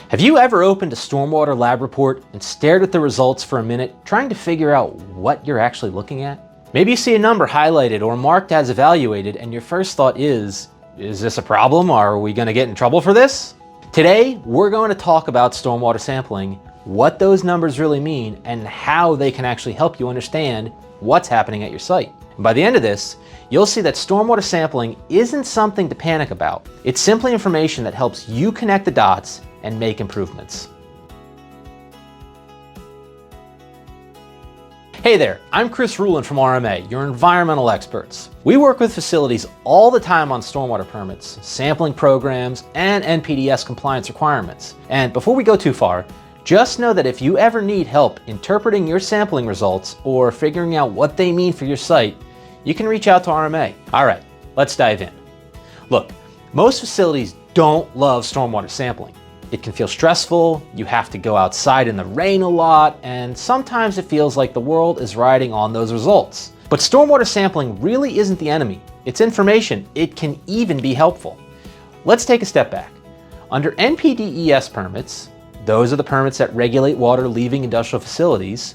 Have you ever opened a stormwater lab report and stared at the results for a minute, trying to figure out what you're actually looking at? Maybe you see a number highlighted or marked as evaluated and your first thought is this a problem? Are we going to get in trouble for this? Today, we're going to talk about stormwater sampling, what those numbers really mean, and how they can actually help you understand what's happening at your site. And by the end of this, you'll see that stormwater sampling isn't something to panic about. It's simply information that helps you connect the dots and make improvements. Hey there, I'm Ruhlin from RMA, your environmental experts. We work with facilities all the time on stormwater permits, sampling programs, and NPDES compliance requirements. And before we go too far, just know that if you ever need help interpreting your sampling results or figuring out what they mean for your site, you can reach out to RMA. All right, let's dive in. Look, most facilities don't love stormwater sampling. It can feel stressful, you have to go outside in the rain a lot, and sometimes it feels like the world is riding on those results. But stormwater sampling really isn't the enemy. It's information. It can even be helpful. Let's take a step back. Under NPDES permits, those are the permits that regulate water leaving industrial facilities,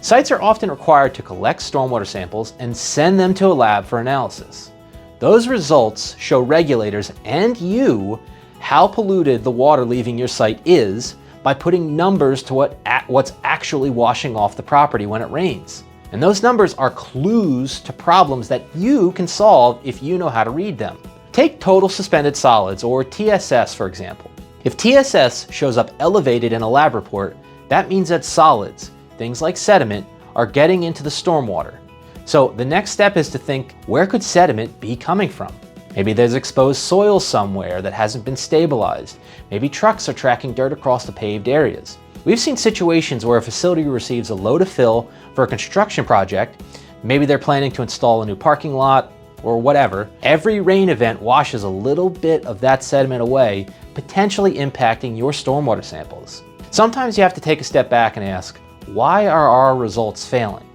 sites are often required to collect stormwater samples and send them to a lab for analysis. Those results show regulators and you how polluted the water leaving your site is by putting numbers to what's actually washing off the property when it rains. And those numbers are clues to problems that you can solve if you know how to read them. Take total suspended solids, or TSS, for example. If TSS shows up elevated in a lab report, that means that solids, things like sediment, are getting into the stormwater. So the next step is to think, where could sediment be coming from? Maybe there's exposed soil somewhere that hasn't been stabilized. Maybe trucks are tracking dirt across the paved areas. We've seen situations where a facility receives a load of fill for a construction project. Maybe they're planning to install a new parking lot or whatever. Every rain event washes a little bit of that sediment away, potentially impacting your stormwater samples. Sometimes you have to take a step back and ask, why are our results failing?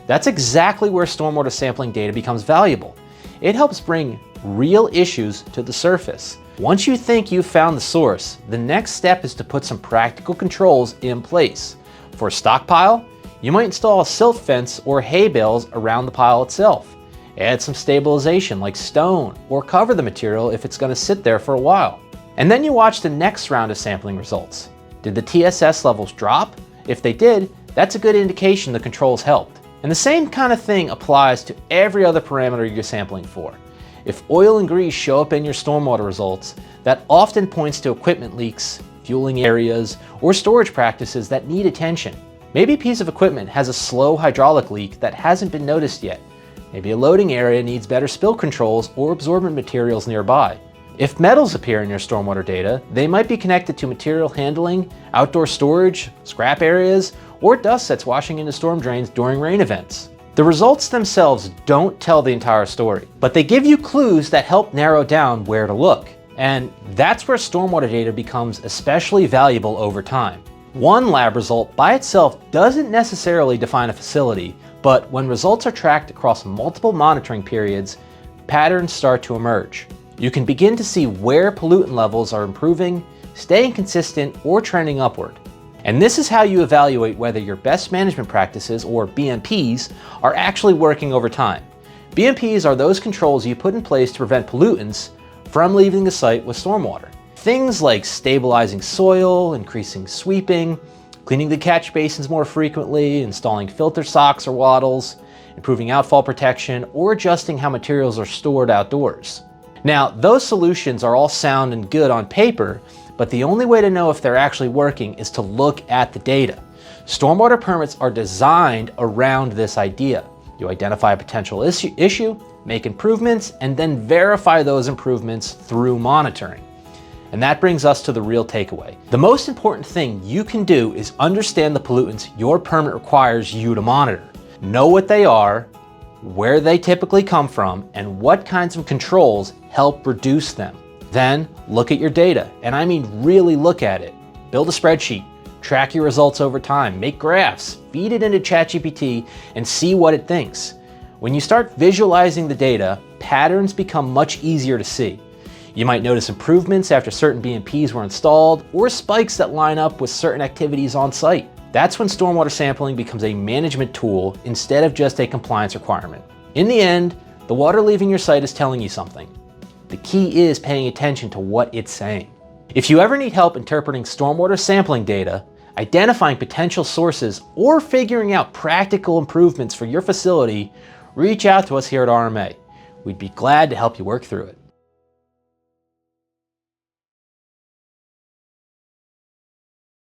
That's exactly where stormwater sampling data becomes valuable. It helps bring real issues to the surface. Once you think you've found the source, the next step is to put some practical controls in place. For a stockpile, you might install a silt fence or hay bales around the pile itself. Add some stabilization like stone, or cover the material if it's going to sit there for a while. And then you watch the next round of sampling results. Did the TSS levels drop? If they did, that's a good indication the controls helped. And the same kind of thing applies to every other parameter you're sampling for. If oil and grease show up in your stormwater results, that often points to equipment leaks, fueling areas, or storage practices that need attention. Maybe a piece of equipment has a slow hydraulic leak that hasn't been noticed yet. Maybe a loading area needs better spill controls or absorbent materials nearby. If metals appear in your stormwater data, they might be connected to material handling, outdoor storage, scrap areas, or dust that's washing into storm drains during rain events. The results themselves don't tell the entire story, but they give you clues that help narrow down where to look. And that's where stormwater data becomes especially valuable over time. One lab result by itself doesn't necessarily define a facility, but when results are tracked across multiple monitoring periods, patterns start to emerge. You can begin to see where pollutant levels are improving, staying consistent, or trending upward. And this is how you evaluate whether your best management practices, or BMPs, are actually working over time. BMPs are those controls you put in place to prevent pollutants from leaving the site with stormwater. Things like stabilizing soil, increasing sweeping, cleaning the catch basins more frequently, installing filter socks or wattles, improving outfall protection, or adjusting how materials are stored outdoors. Now, those solutions are all sound and good on paper, but the only way to know if they're actually working is to look at the data. Stormwater permits are designed around this idea. You identify a potential issue, make improvements, and then verify those improvements through monitoring. And that brings us to the real takeaway. The most important thing you can do is understand the pollutants your permit requires you to monitor. Know what they are, where they typically come from, and what kinds of controls help reduce them. Then look at your data, and I mean really look at it. Build a spreadsheet, track your results over time, make graphs, feed it into ChatGPT, and see what it thinks. When you start visualizing the data, patterns become much easier to see. You might notice improvements after certain BMPs were installed, or spikes that line up with certain activities on site. That's when stormwater sampling becomes a management tool instead of just a compliance requirement. In the end, the water leaving your site is telling you something. The key is paying attention to what it's saying. If you ever need help interpreting stormwater sampling data, identifying potential sources, or figuring out practical improvements for your facility, reach out to us here at RMA. We'd be glad to help you work through it.